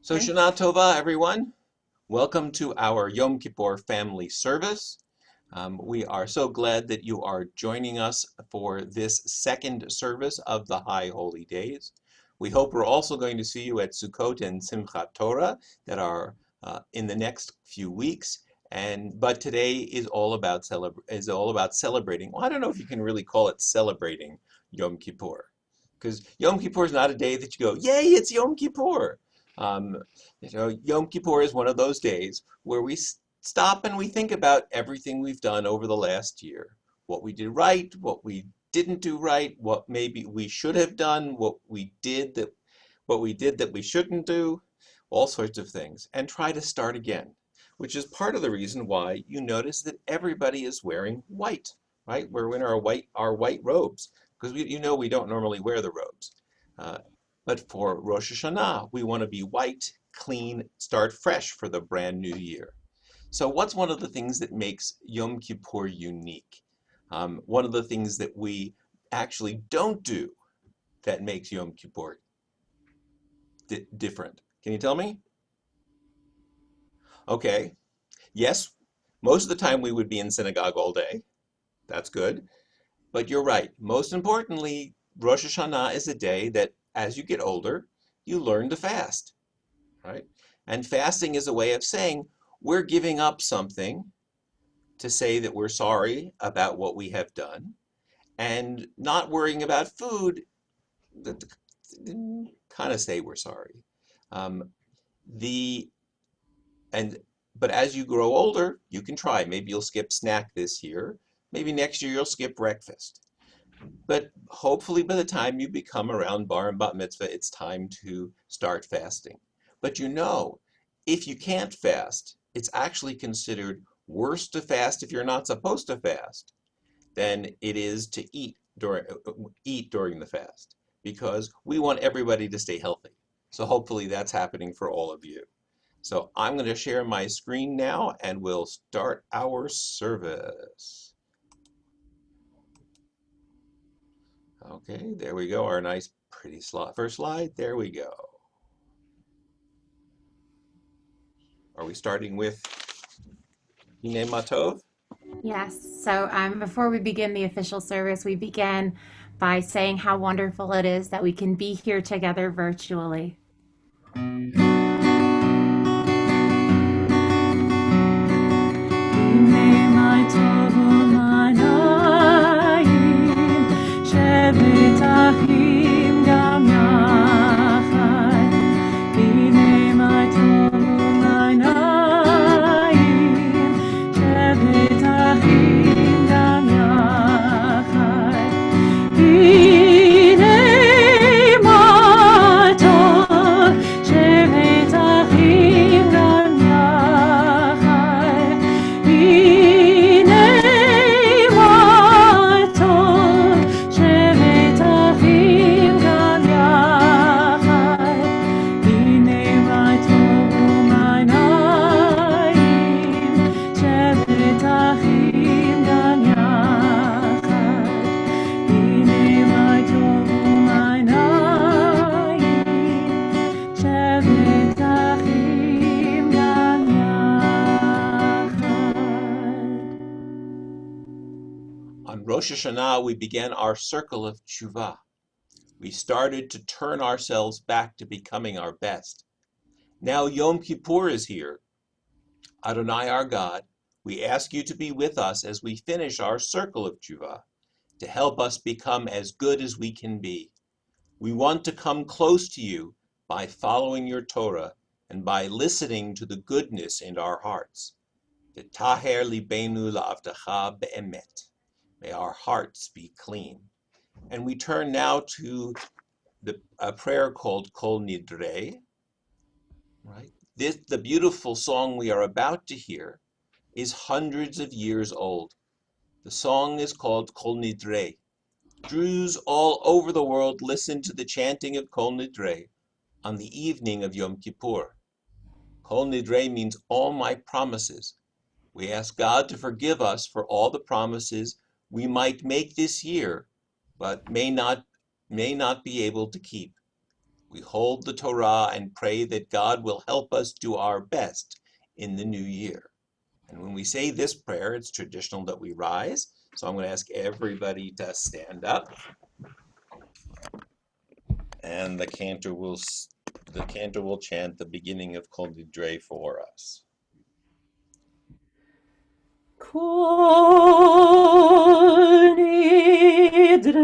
So Shana Tova, everyone. Welcome to our Yom Kippur family service. We are so glad that you are joining us for this second service of the High Holy Days. We hope we're also going to see you at Sukkot and Simchat Torah that are in the next few weeks. But today is all about celebrating. Well, I don't know if you can really call it celebrating Yom Kippur, because Yom Kippur is not a day that you go, "Yay, it's Yom Kippur." Um, Yom Kippur is one of those days where we stop and we think about everything we've done over the last year, what we did right, what we didn't do right, what maybe we should have done, what we did that we shouldn't do, all sorts of things, and try to start again, which is part of the reason why you notice that everybody is wearing white, right? We're in our white robes, because we don't normally wear the robes. But for Rosh Hashanah, we want to be white, clean, start fresh for the brand new year. So what's one of the things that makes Yom Kippur unique? One of the things that we actually don't do that makes Yom Kippur different. Can you tell me? Okay. Yes, most of the time we would be in synagogue all day. That's good. But you're right. Most importantly, Rosh Hashanah is a day that as you get older, you learn to fast, right? And fasting is a way of saying we're giving up something to say that we're sorry about what we have done, and not worrying about food, that kind of say we're sorry. Um, the and But as you grow older, you can try. Maybe you'll skip snack this year. Maybe next year you'll skip breakfast. But hopefully by the time you become around bar and bat mitzvah, it's time to start fasting. But if you can't fast, it's actually considered worse to fast if you're not supposed to fast than it is to eat during the fast, because we want everybody to stay healthy. So hopefully that's happening for all of you. So I'm going to share my screen now and we'll start our service. Okay, there we go, our nice pretty first slide. There we go. Are we starting with Hine Matov? Yes. So before we begin the official service, we begin by saying how wonderful it is that we can be here together virtually. On Rosh Hashanah, we began our circle of tshuva. We started to turn ourselves back to becoming our best. Now Yom Kippur is here. Adonai our God, we ask you to be with us as we finish our circle of tshuva, to help us become as good as we can be. We want to come close to you by following your Torah and by listening to the goodness in our hearts. V'taher libeinu la'avdecha be'emet. May our hearts be clean. And we turn now to a prayer called Kol Nidre. Right? The beautiful song we are about to hear is hundreds of years old. The song is called Kol Nidre. Jews all over the world listen to the chanting of Kol Nidre on the evening of Yom Kippur. Kol Nidre means all my promises. We ask God to forgive us for all the promises we might make this year, but may not be able to keep. We hold the Torah and pray that God will help us do our best in the new year. And when we say this prayer, it's traditional that we rise. So I'm going to ask everybody to stand up, and the cantor will chant the beginning of Kol Nidre for us. Kol nidrei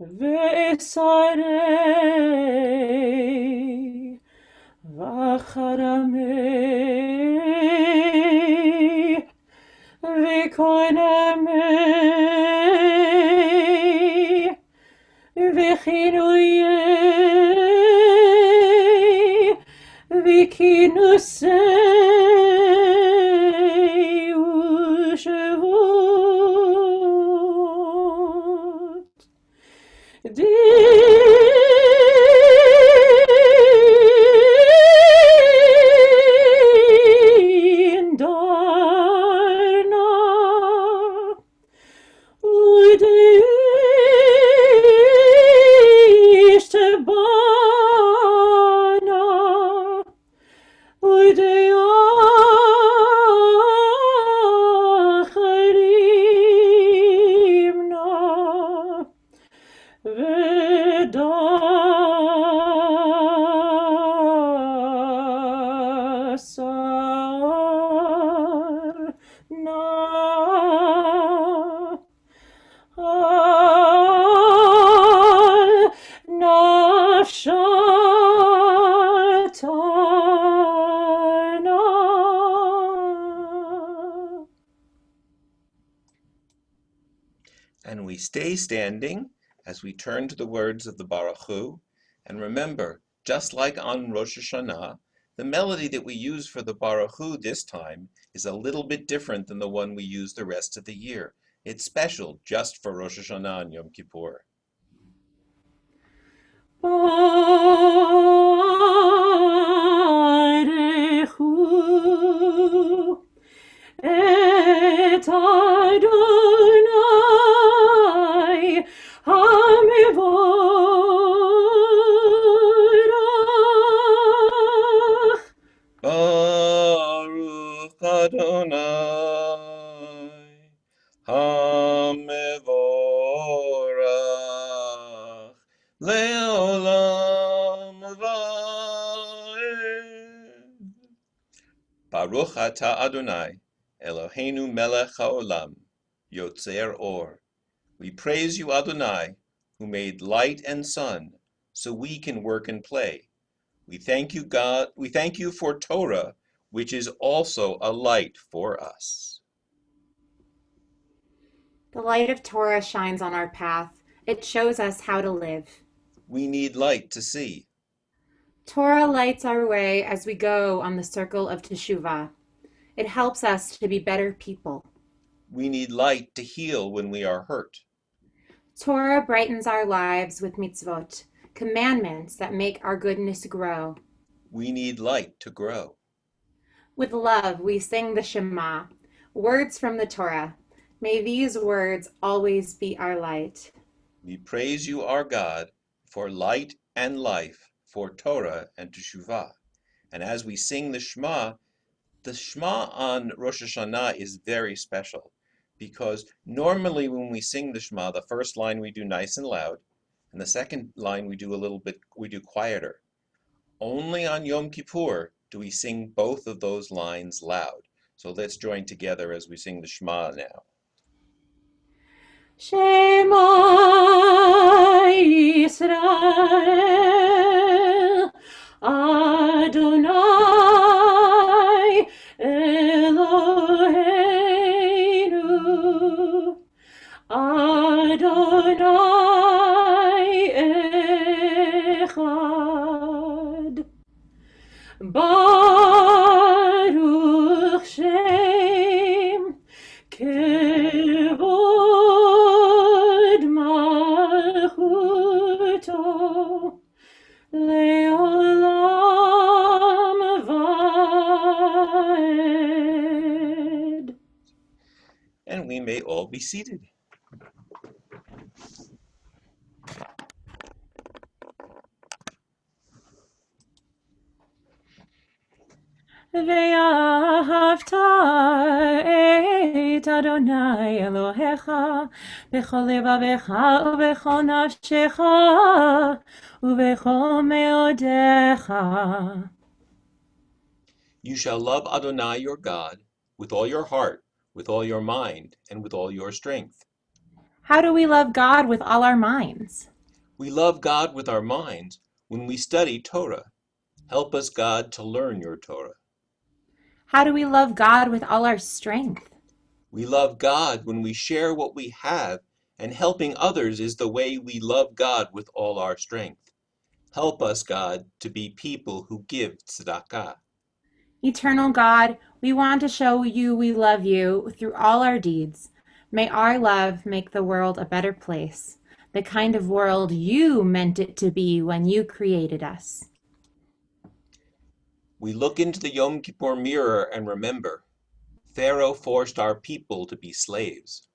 ve'esarei v'charamei v'koinamei v'chinuyei v'kinusei u'shavot din darna udishtabana udayacharimna vedasarna al nafshatana. And we stay standing as we turn to the words of the Baruch Hu. And remember, just like on Rosh Hashanah, the melody that we use for the Baruch Hu this time is a little bit different than the one we use the rest of the year. It's special just for Rosh Hashanah and Yom Kippur. Barechu et Adonai HaMevorach. Baruch Adonai HaMevorach Le'olam Vaed. Baruch Atah Adonai Eloheinu melech haolam Yotzer Or. We praise you, Adonai, who made light and sun, so we can work and play. We thank you, God. We thank you for Torah, which is also a light for us. The light of Torah shines on our path. It shows us how to live. We need light to see. Torah lights our way as we go on the circle of Teshuvah. It helps us to be better people. We need light to heal when we are hurt. Torah brightens our lives with mitzvot, commandments that make our goodness grow. We need light to grow. With love, we sing the Shema, words from the Torah. May these words always be our light. We praise you, our God, for light and life, for Torah and Teshuvah. And as we sing the Shema on Rosh Hashanah is very special, because normally when we sing the Shema, the first line we do nice and loud, and the second line we do quieter. Only on Yom Kippur do we sing both of those lines loud. So let's join together as we sing the Shema now. Shema Yisrael Adonai Eloheinu Adonai Echad Baruch Shem Kevod Malchuto Leolam Vaed. And we may all be seated. ואהבת את אדוני אלוהיך בכל לבבך ובכל נפשך ובכל מאודיך. You shall love Adonai your God with all your heart, with all your mind, and with all your strength. How do we love God with all our minds? We love God with our minds when we study Torah. Help us, God, to learn your Torah. How do we love God with all our strength? We love God when we share what we have, and helping others is the way we love God with all our strength. Help us, God, to be people who give tzedakah. Eternal God, we want to show you we love you through all our deeds. May our love make the world a better place, the kind of world you meant it to be when you created us. We look into the Yom Kippur mirror and remember, Pharaoh forced our people to be slaves.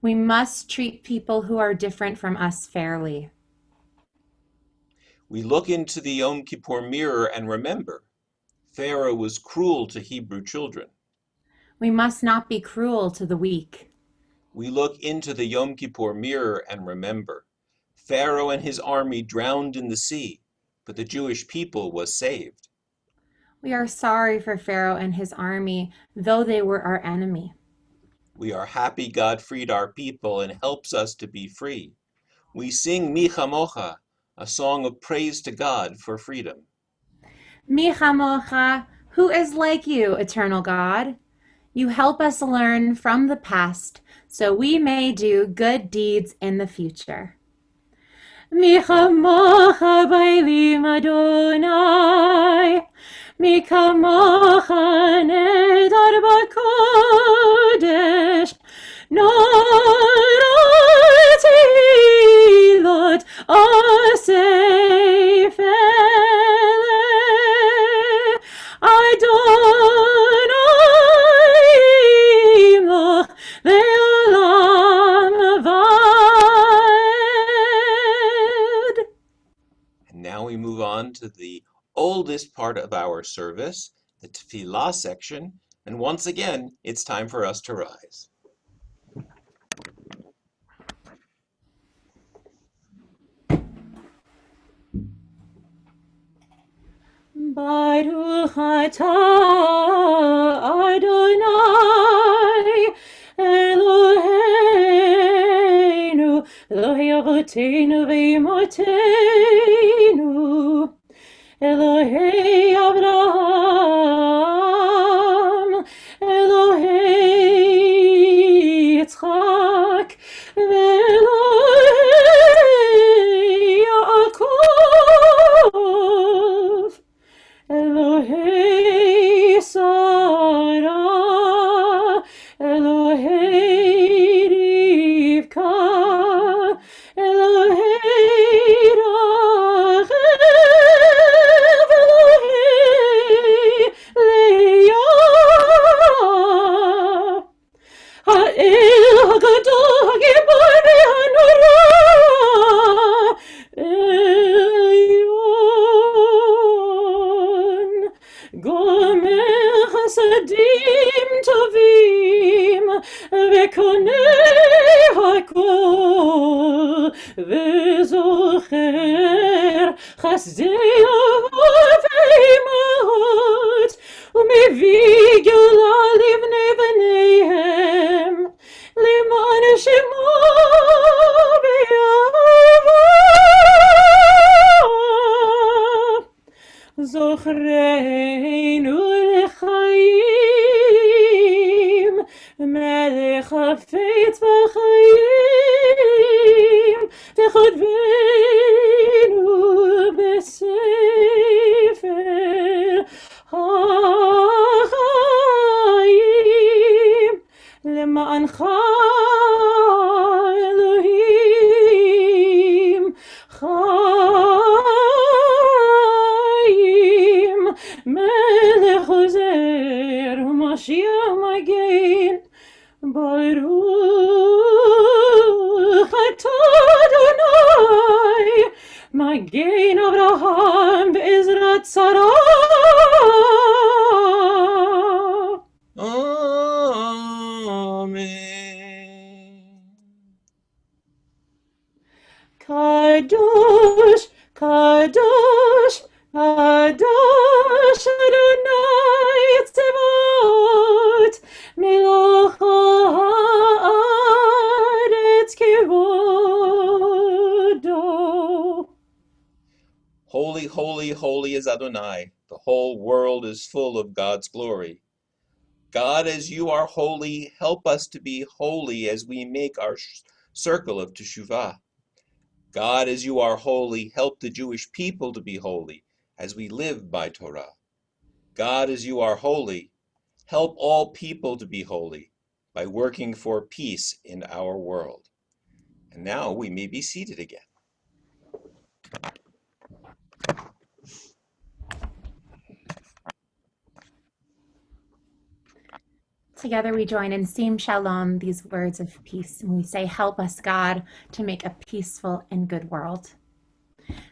We must treat people who are different from us fairly. We look into the Yom Kippur mirror and remember, Pharaoh was cruel to Hebrew children. We must not be cruel to the weak. We look into the Yom Kippur mirror and remember, Pharaoh and his army drowned in the sea, but the Jewish people was saved. We are sorry for Pharaoh and his army, though they were our enemy. We are happy God freed our people and helps us to be free. We sing Mi Chamocha, a song of praise to God for freedom. Mi chamocha, who is like you, eternal God? You help us learn from the past so we may do good deeds in the future. מי כמוך באלים אדוני, מי כמוך נדר בקודש, נורא תהילות אוסף אלה, אדוני ימלוך לעולם ועד. And now we move on to the oldest part of our service, the Tefillah section, and once again, it's time for us to rise. Baruch atah Adonai Eloheinu, Elohei avoteinu ve'imotenu, Elohei Avraham, Elohei Yitzchak, ve'Elohei Yaakov. Elohei Sarah, Elohei Rivka, Elohei Rachel, Elohei Leah. Ha'el ha'gadol ha'gibor ve'hanora, Elyon. Gomer chasadim tovim ve'konei hakol ve'zocher chasdei avot ve'imot u'mevii geula livnei bneihem leman shemo be'avah. זוכרנו לחיים, מלך חפץ בחיים, וכתבנו בספר החיים, למענך אלוהים חיים, מלך עוזר ומשיח מגן. ברוך אתה אדוני מגן אברהם בעזרת שרה, Kadosh, Kadosh, Kadosh Adonai Tzevot, Melech haaretz kevodo. Holy, holy, holy is Adonai. The whole world is full of God's glory. God, as you are holy, help us to be holy as we make our circle of teshuvah. God, as you are holy, help the Jewish people to be holy as we live by Torah. God, as you are holy, help all people to be holy by working for peace in our world. And now we may be seated again. Together we join in Sim Shalom, these words of peace, and we say, help us, God, to make a peaceful and good world.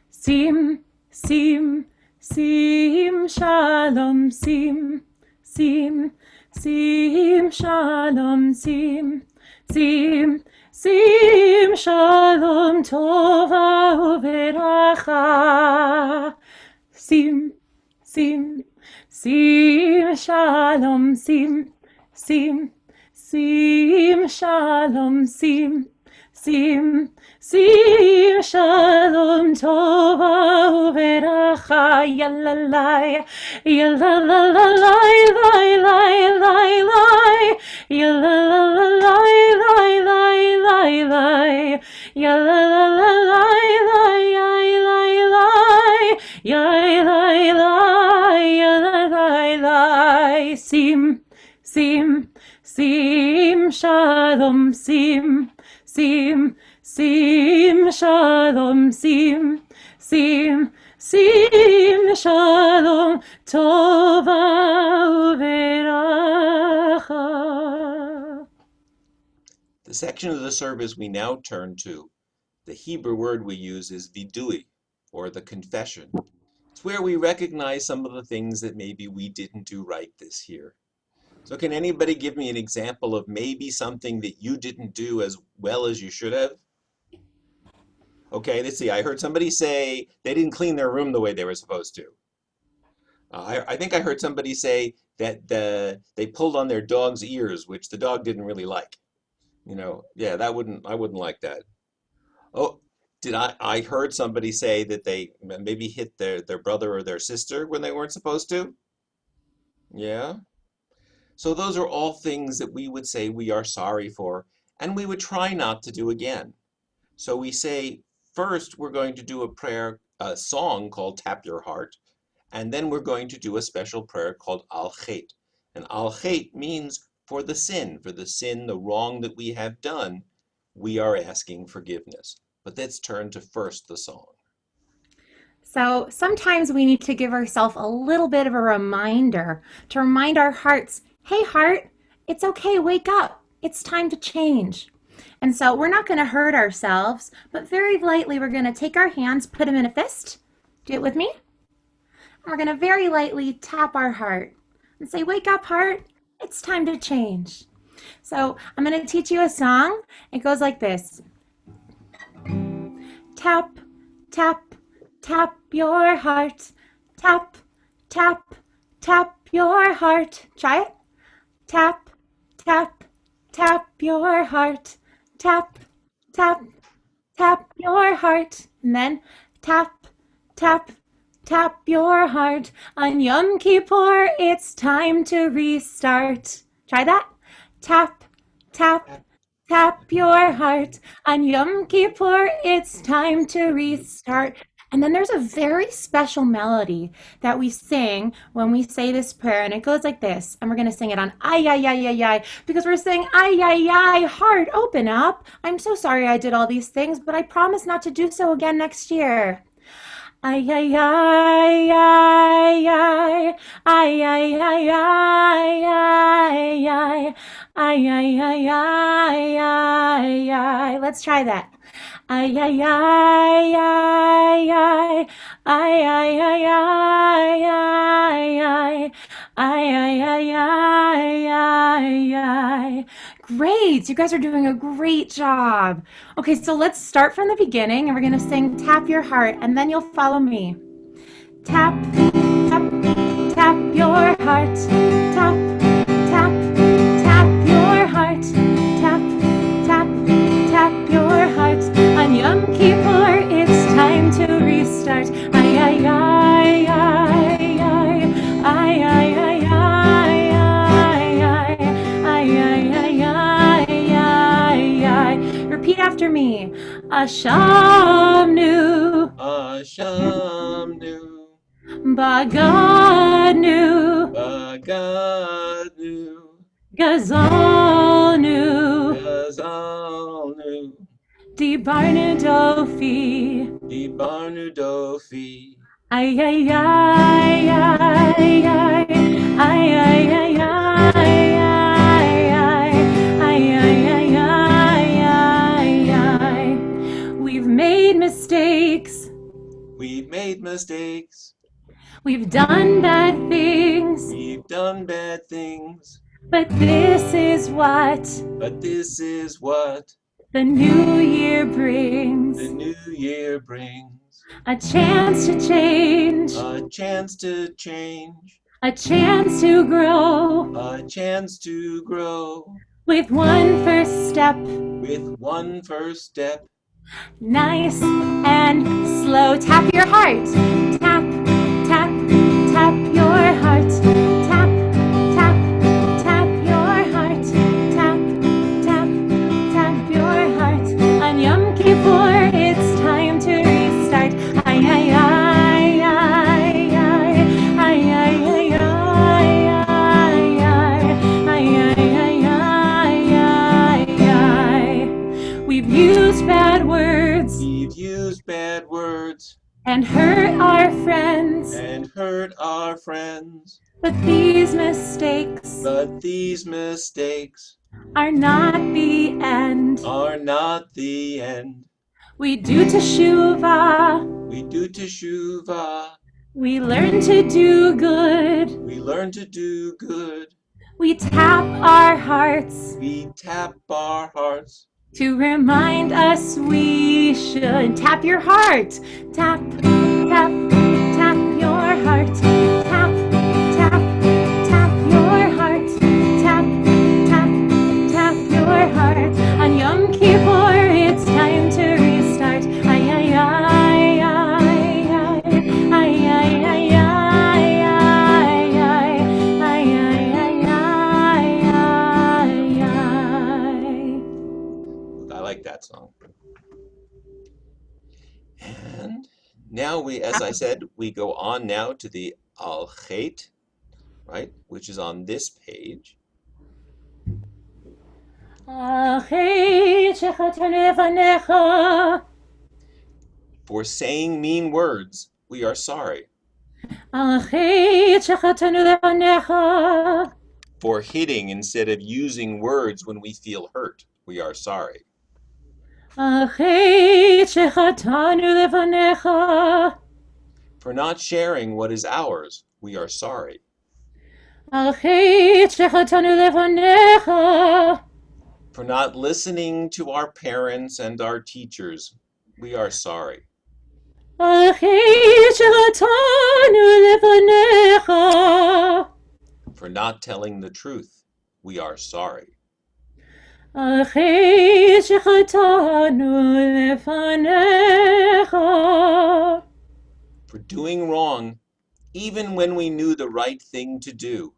Sim, Sim, Sim Shalom, Sim, Sim, Sim Shalom, Sim, Sim, Sim Shalom Tova Uveracha. Sim, Sim, Sim Shalom, Sim, Sim, Sim Shalom, Sim, Sim, Sim Shalom Tova Uveracha. Yalalai, yalalai, lai, lai, lai, lai, yalalai, lai, lai, lai, lai, yalalai, lai, lai, lai, lai, yai, lai, lai, yai, lai, lai. Sim, Sim, Sim Shalom, Sim, Sim, Sim Shalom, Sim, Sim, Sim Shalom Tova Uveracha. The section of the service we now turn to, the Hebrew word we use is vidui, or the confession. It's where we recognize some of the things that maybe we didn't do right this year. So can anybody give me an example of maybe something that you didn't do as well as you should have? Okay, let's see. I heard somebody say they didn't clean their room the way they were supposed to. I think I heard somebody say that they pulled on their dog's ears, which the dog didn't really like. Yeah, I wouldn't like that. Oh, I heard somebody say that they maybe hit their brother or their sister when they weren't supposed to? Yeah. So those are all things that we would say we are sorry for, and we would try not to do again. So we say, first we're going to do a song called Tap Your Heart, and then we're going to do a special prayer called Al Chet. And Al Chet means for the sin, the wrong that we have done, we are asking forgiveness. But let's turn to first the song. So sometimes we need to give ourselves a little bit of a reminder to remind our hearts, hey, heart, it's okay, wake up. It's time to change. And so we're not going to hurt ourselves, but very lightly we're going to take our hands, put them in a fist. Do it with me. And we're going to very lightly tap our heart and say, wake up, heart. It's time to change. So I'm going to teach you a song. It goes like this. Tap, tap, tap your heart. Tap, tap, tap your heart. Try it. Tap, tap, tap your heart. Tap, tap, tap your heart. And then tap, tap, tap your heart. On Yom Kippur, it's time to restart. Try that. Tap, tap, tap your heart. On Yom Kippur, it's time to restart. And then there's a very special melody that we sing when we say this prayer, and it goes like this. And we're going to sing it on ay, ay, ay, ay, ay, because we're saying, ay, ay, ay, heart, open up. I'm so sorry I did all these things, but I promise not to do so again next year. Ay, ay, ay, ay, ay, ay, ay, ay, ay, ay, ay, Ay, ay, ay, ay, ay, ay. Let's try that. Ay, ay, ay, ay, ay. Ay, ay, ay, ay, ay, ay. Ay, ay, ay, ay, ay, ay. Great. You guys are doing a great job. Okay, so let's start from the beginning and we're going to sing Tap Your Heart and then you'll follow me. Tap, tap, tap your heart. Tap, tap, tap your heart. Tap, tap, tap your heart. On Yom Kippur, it's time to restart. Ay, ay, ay, ay, ay. Ay, ay, ay, ay, ay, ay. Ay, ay, ay, ay, ay, ay. Repeat after me. Ashamnu. Ashamnu. Baganu, Baganu. Gazalnu, Gazalnu. Dibarnu Dofi, Dibarnu Dofi. ay ay ay ay ay ay ay ay ay. We've made mistakes. We've made mistakes. We've done bad things. We've done bad things. But this is what the new year brings. The new year brings. A chance to change. A chance to change. A chance to grow. A chance to grow. With one first step. With one first step. Nice and slow. Tap your heart. Tap, tap, tap your heart. Tap, tap, tap your heart. Tap, tap, tap your heart. On Yom Kippur, it's time to restart. Ay, ay, ay, ay, ay. Ay, ay, ay, ay, ay, ay. Ay, ay, ay, ay, ay. We've used bad words. We've used bad words. And hurt our friends. And hurt our friends. But these mistakes are not the end. Are not the end. We do teshuvah. We do teshuvah. We learn to do good. We learn to do good. We tap our hearts. We tap our hearts. To remind us we should. Tap your heart. Tap, tap, tap your heart. Tap, tap, tap your heart. Tap, tap, tap your heart. On Yom Kippur, it's time to restart. Ay, ay, ay, ay, ay. Ay, ay, ay, ay, ay, ay. Ay, ay, ay, ay, ay, ay. I like that song. And now as I said, we go on now to the Al-Chet, right, which is on this page. For saying mean words, we are sorry. For hitting instead of using words when we feel hurt, we are sorry. For not sharing what is ours, we are sorry. For not listening to our parents and our teachers, we are sorry. For not telling the truth, we are sorry. For doing wrong, even when we knew the right thing to do,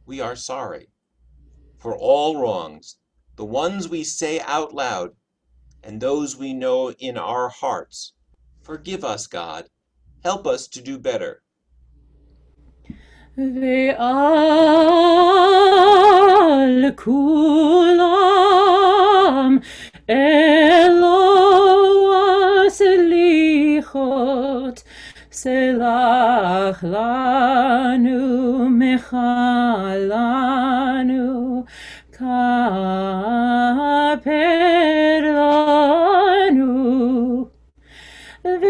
we are sorry. For all wrongs, the ones we say out loud and those we know in our hearts, forgive us, God. Help us to do better. Ve'al kulam elo selichot selach lanu mechalanu כפר לנו ועל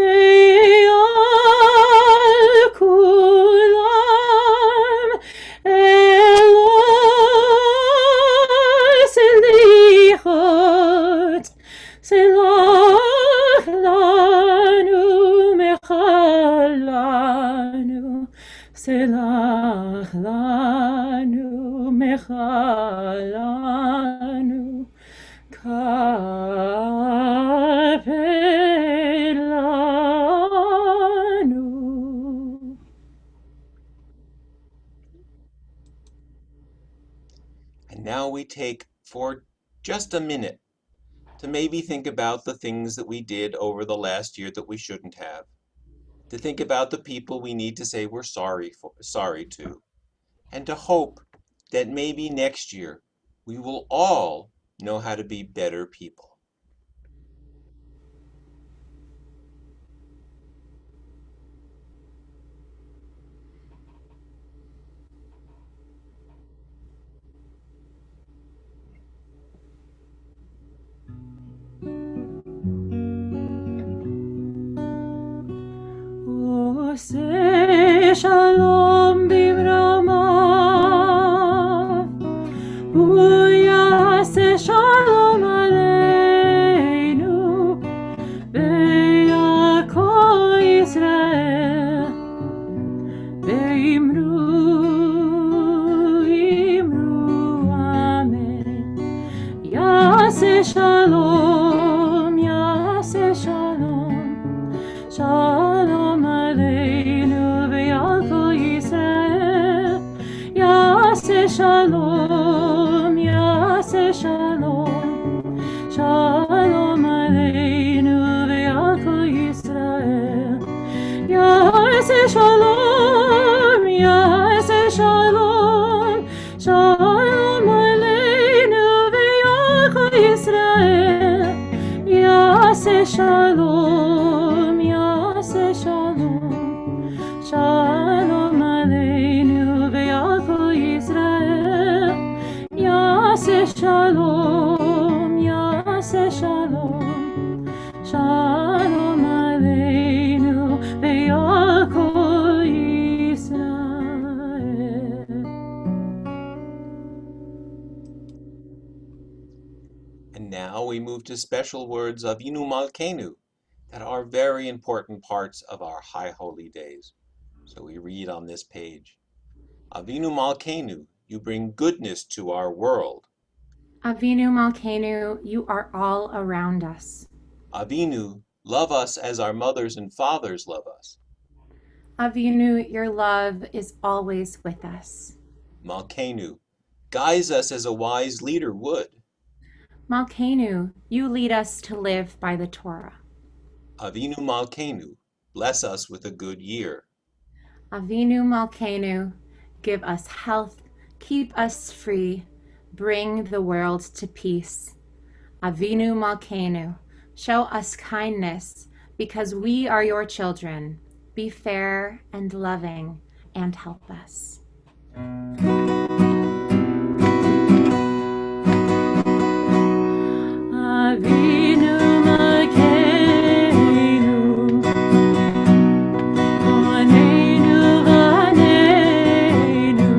כולם אלוהי סליחות סלח לנו מחלנו סלח לנו מחלנו כפר לנו. And now we take for just a minute to maybe think about the things that we did over the last year that we shouldn't have, to think about the people we need to say we're sorry to, and to hope that maybe next year we will all know how to be better people. עושה שלום במרומיו, הוא יעשה שלום עלינו, ויעקב ישראל, ואמרו אמן. יעשה שלום, יעשה שלום, שלום עלינו ויעקב ישראל. יעשה שלום, יעשה שלום, שלום עלינו ויעקב ישראל. יעשה שלום, יעשה שלום, שלום עלינו ויעקב ישראל. יעשה שלום, יעשה שלום, שלום עלינו ויעקב ישראל. יעשה שלום, יעשה שלום, שלום עלינו ויעקב ישראל. And now we move to special words of Avinu Malkeinu that are very important parts of our high holy days. So we read on this page, Avinu Malkeinu, you bring goodness to our world. Avinu Malkeinu, you are all around us. Avinu, love us as our mothers and fathers love us. Avinu, your love is always with us. Malkeinu, guide us as a wise leader would. Malkeinu, you lead us to live by the Torah. Avinu Malkeinu, bless us with a good year. Avinu Malkeinu, give us health, keep us free, bring the world to peace. Avinu Malkeinu, show us kindness because we are your children. Be fair and loving and help us. Avinu Malkeinu, Oneinu Vaneinu.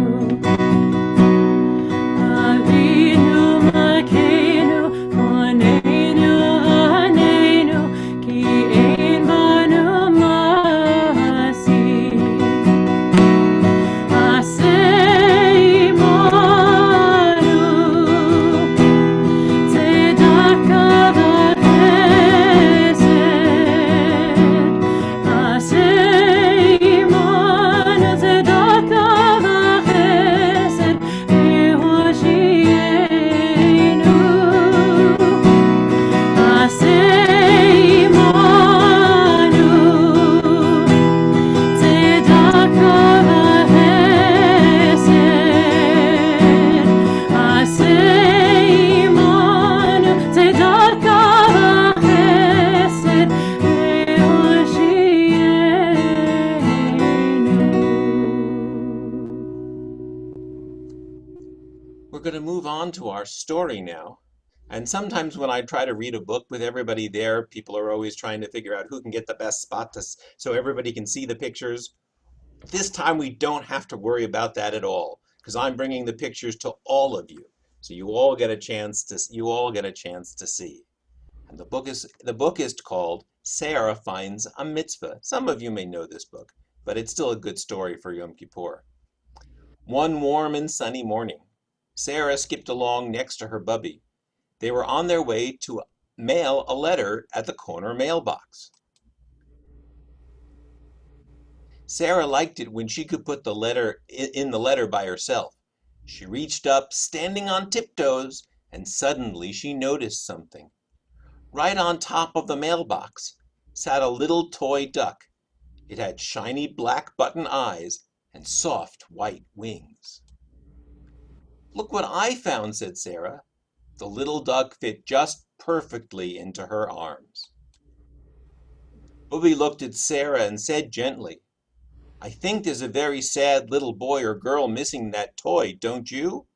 Avinu Malkeinu, Oneinu Vaneinu, ki ein banu ma'asim. Aseh to our story now. And sometimes when I try to read a book with everybody there, people are always trying to figure out who can get the best spot so everybody can see the pictures. This time we don't have to worry about that at all because I'm bringing the pictures to all of you. So you all get a chance to see. And the book is called Sarah Finds a Mitzvah. Some of you may know this book, but it's still a good story for Yom Kippur. One warm and sunny morning, Sarah skipped along next to her bubby. They were on their way to mail a letter at the corner mailbox. Sarah liked it when she could put the letter in the letter by herself. She reached up, standing on tiptoes, and suddenly she noticed something. Right on top of the mailbox sat a little toy duck. It had shiny black button eyes and soft white wings. "Look what I found," said Sarah. The little duck fit just perfectly into her arms. Bubby looked at Sarah and said gently, "I think there's a very sad little boy or girl missing that toy, don't you?"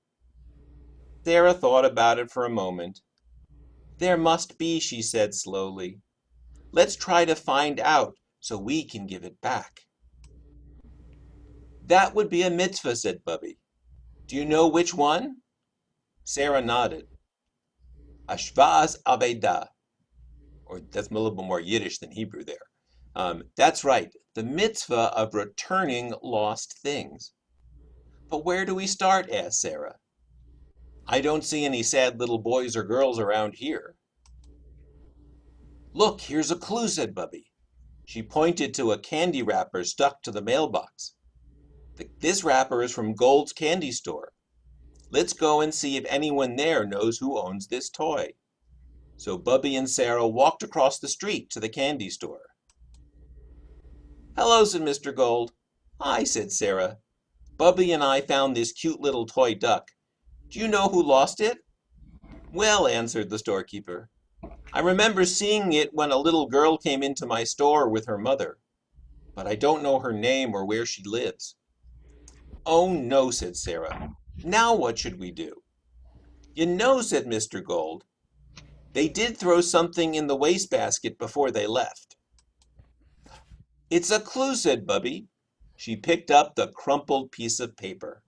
Sarah thought about it for a moment. "There must be," she said slowly. "Let's try to find out so we can give it back." "That would be a mitzvah," said Bubby. "Do you know which one?" Sarah nodded. Ashvaz Aveda, or that's a little bit more Yiddish than Hebrew there. That's right, the mitzvah of returning lost things. "But where do we start?" asked Sarah. "I don't see any sad little boys or girls around here." "Look, here's a clue," said Bubby. She pointed to a candy wrapper stuck to the mailbox. "This wrapper is from Gold's candy store. Let's go and see if anyone there knows who owns this toy." So Bubby and Sarah walked across the street to the candy store. "Hello," said Mr. Gold. "Hi," said Sarah. "Bubby and I found this cute little toy duck. Do you know who lost it?" "Well," answered the storekeeper, "I remember seeing it when a little girl came into my store with her mother, but I don't know her name or where she lives." "Oh no," said Sarah. "Now what should we do?" "You know," said Mr. Gold, "they did throw something in the wastebasket before they left." "It's a clue," said Bubby. She picked up the crumpled piece of paper.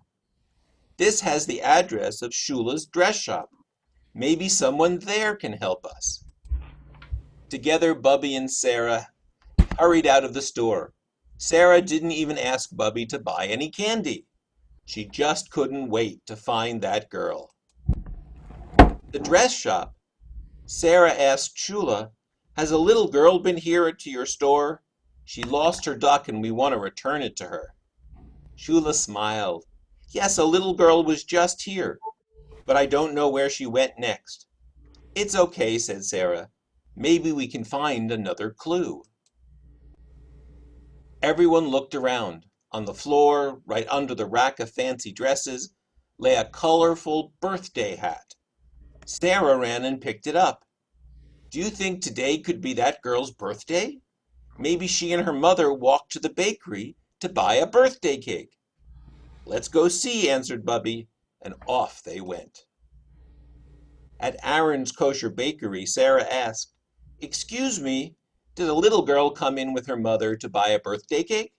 "This has the address of Shula's dress shop. Maybe someone there can help us." Together, Bubby and Sarah hurried out of the store. Sarah didn't even ask Bubby to buy any candy. She just couldn't wait to find that girl. The dress shop. Sarah asked Shula, "Has a little girl been here to your store? She lost her duck and we want to return it to her." Shula smiled. "Yes, a little girl was just here, but I don't know where she went next." "It's okay," said Sarah. "Maybe we can find another clue." Everyone looked around. On the floor, right under the rack of fancy dresses, lay a colorful birthday hat. Sarah ran and picked it up. "Do you think today could be that girl's birthday? Maybe she and her mother walked to the bakery to buy a birthday cake." "Let's go see," answered Bubby, and off they went. At Aaron's kosher bakery, Sarah asked, "Excuse me, did a little girl come in with her mother to buy a birthday cake?"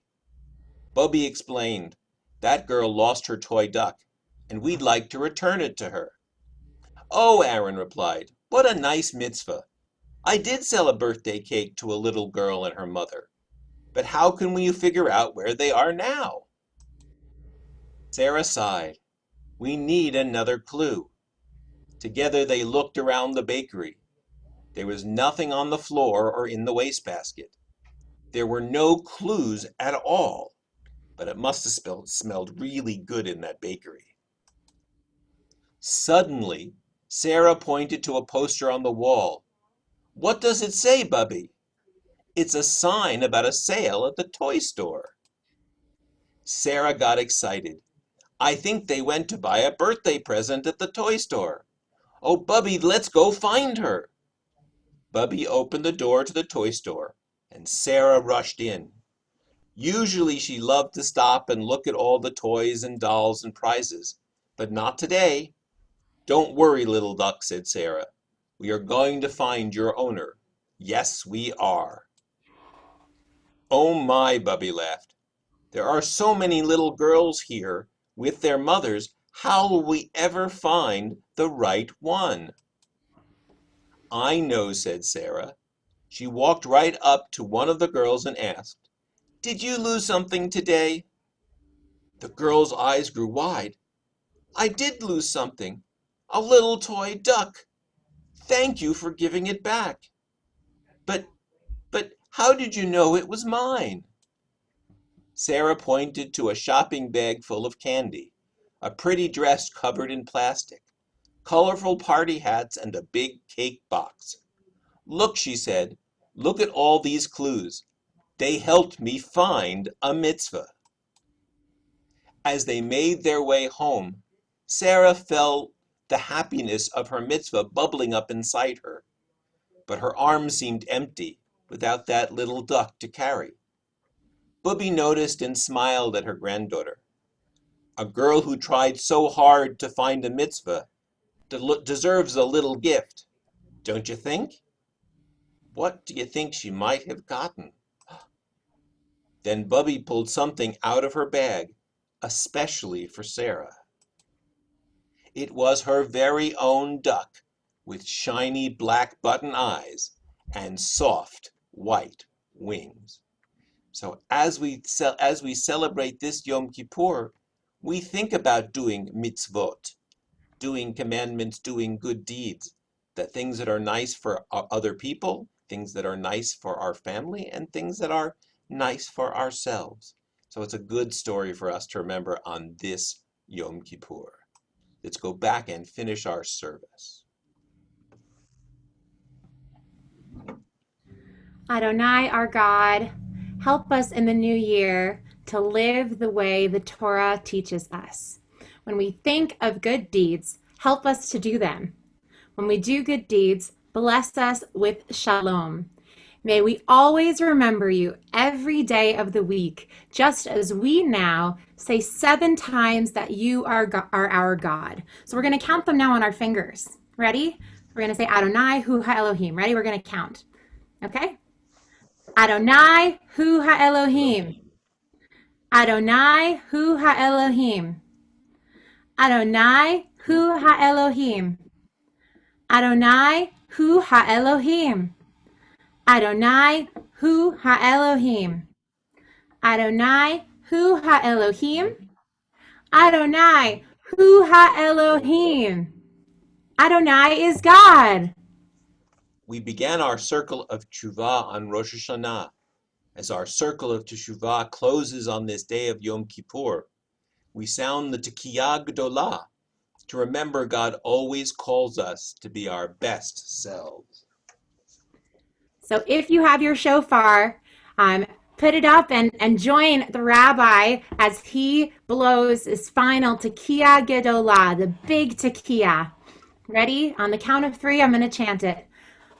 Bubby explained, "That girl lost her toy duck, and we'd like to return it to her." "Oh," Aaron replied, "what a nice mitzvah. I did sell a birthday cake to a little girl and her mother. But how can we figure out where they are now?" Sarah sighed. "We need another clue." Together they looked around the bakery. There was nothing on the floor or in the wastebasket. There were no clues at all, but it must have smelled really good in that bakery. Suddenly, Sarah pointed to a poster on the wall. "What does it say, Bubby?" "It's a sign about a sale at the toy store." Sarah got excited. "I think they went to buy a birthday present at the toy store. Oh, Bubby, let's go find her." Bubby opened the door to the toy store, and Sarah rushed in. Usually she loved to stop and look at all the toys and dolls and prizes, but not today. Don't worry, little duck, said Sarah. We are going to find your owner. Yes, we are. Oh my, Bubby laughed. There are so many little girls here with their mothers. How will we ever find the right one? I know, said Sarah. She walked right up to one of the girls and asked, Did you lose something today? The girl's eyes grew wide. I did lose something. A little toy duck. Thank you for giving it back. But how did you know it was mine? Sarah pointed to a shopping bag full of candy, a pretty dress covered in plastic, colorful party hats, and a big cake box. Look, she said, look at all these clues. They helped me find a mitzvah. As they made their way home, Sarah felt the happiness of her mitzvah bubbling up inside her, but her arms seemed empty without that little duck to carry. Bubby noticed and smiled at her granddaughter. A girl who tried so hard to find a mitzvah deserves a little gift, don't you think? What do you think she might have gotten? Then Bubby pulled something out of her bag, especially for Sarah. It was her very own duck, with shiny black button eyes and soft white wings. So as we celebrate this Yom Kippur, we think about doing mitzvot, doing commandments, doing good deeds, that things that are nice for other people, things that are nice for our family, and things that are nice for ourselves. So it's a good story for us to remember on this Yom Kippur. Let's go back and finish our service. Adonai, our God, help us in the new year to live the way the Torah teaches us. When we think of good deeds, help us to do them. When we do good deeds, bless us with shalom. May we always remember you every day of the week, just as we now say 7 times that you are our God. So we're going to count them now on our fingers. Ready? We're going to say Adonai Hu HaElohim. Ready? We're going to count. Okay? Adonai Hu HaElohim. Adonai Hu HaElohim. Adonai Hu HaElohim. Adonai Hu HaElohim. Adonai Hu HaElohim. Adonai Hu HaElohim. Adonai Hu HaElohim. Adonai is God. We began our circle of Teshuvah on Rosh Hashanah. As our circle of Teshuvah closes on this day of Yom Kippur, we sound the Tekiyah Gdolah to remember God always calls us to be our best selves. So if you have your shofar, put it up and join the rabbi as he blows his final Tekiyah Gedolah, the big Tekiyah. Ready? On the count of 3, I'm going to chant it.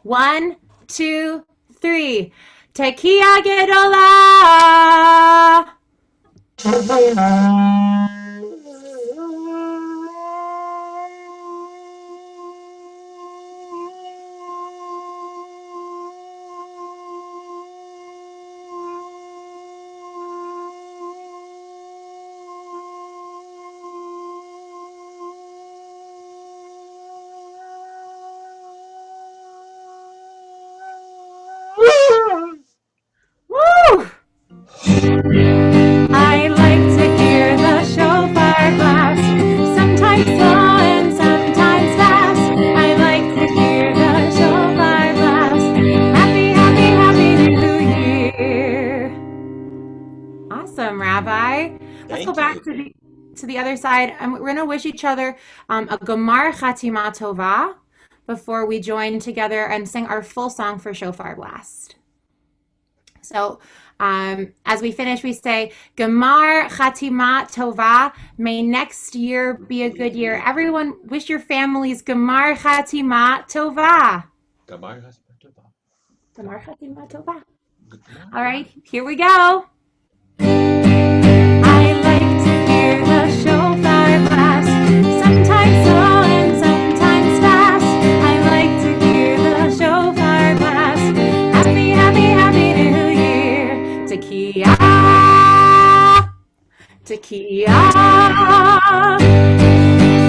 1, 2, 3. Tekiyah Gedolah. Woo! I like to hear the shofar blast, sometimes slow and sometimes fast. I like to hear the shofar blast. Happy, happy, happy New Year. Awesome, Rabbi. Let's go back to the other side. We're going to wish each other a Gomar Chatima Tova before we join together and sing our full song for shofar blast. So as we finish, we say, Gemar Chatima Tova. May next year be a good year. Everyone, wish your families Gemar Chatima Tova. Gemar Chatima Tova. Gemar Chatima Tova. All right, here we go. I like to hear the shofar blast, sometimes slow and sometimes Tekiah.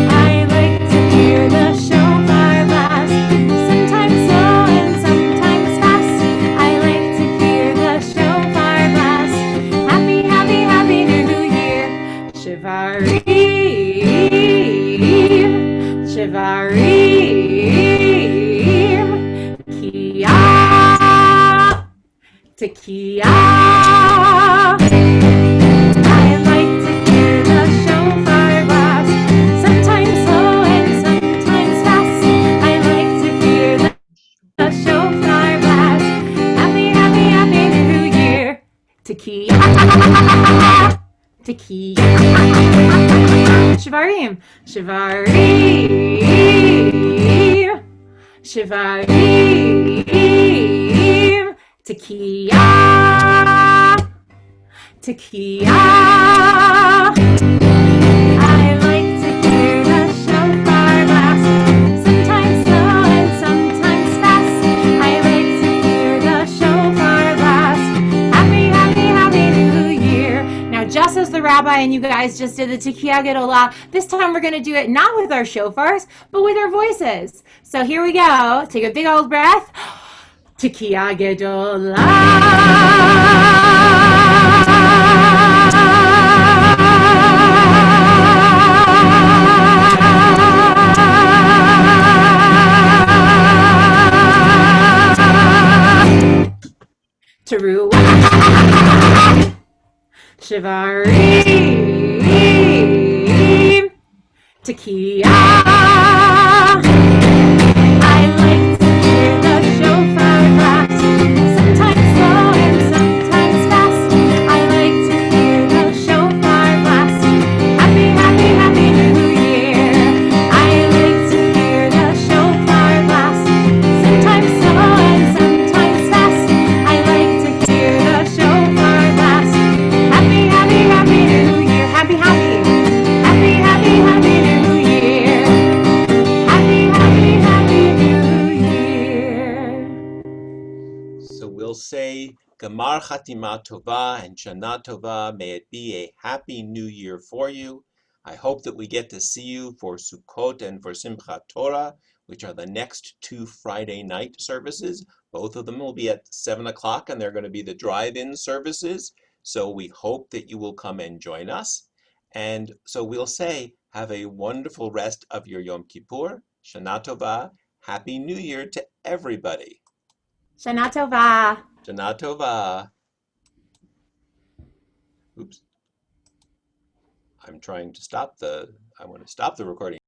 I like to hear the shofar blast, sometimes slow and sometimes fast. I like to hear the shofar blast. Happy, happy, happy New Year. Shivarim. Shivarim. Tekiah. Tekiah. I like to hear the shofar blast, sometimes slow and sometimes fast. I like to hear the shofar blast. Happy, happy, happy New Year. Tekiah. Tekiah. Shivarim. Shivarim. Shivarim. Tekiah. Tekiah. I like to hear the shofar blast, sometimes slow and sometimes fast. I like to hear the shofar blast. Happy, happy, happy New Year. Now, just as the rabbi and you guys just did the Tekiah Gedolah, this time we're going to do it not with our shofars, but with our voices. So here we go. Take a big old breath. Tekiah Gedolah. Teruah. Shivarim. Tekiah. I like to hear the shofar blast, sometimes slow and sometimes fast. I like to hear the shofar blast. Happy, happy, happy New Year. I like to hear the shofar blast, sometimes slow and sometimes fast. I like to hear the shofar blast. Happy, happy, happy New Year. Happy, happy. Happy, happy, happy New Year. Happy, happy, happy New Year. So we'll say Gamar Chatima Tova and Shana Tova. May it be a happy new year for you. I hope that we get to see you for Sukkot and for Simchat Torah, which are the next two Friday night services. Both of them will be at 7 o'clock, and they're going to be the drive-in services. So we hope that you will come and join us. And so we'll say, have a wonderful rest of your Yom Kippur. Shana Tova. Happy New Year to everybody. Shana Tova. Shana Tova. Oops. I want to stop the recording.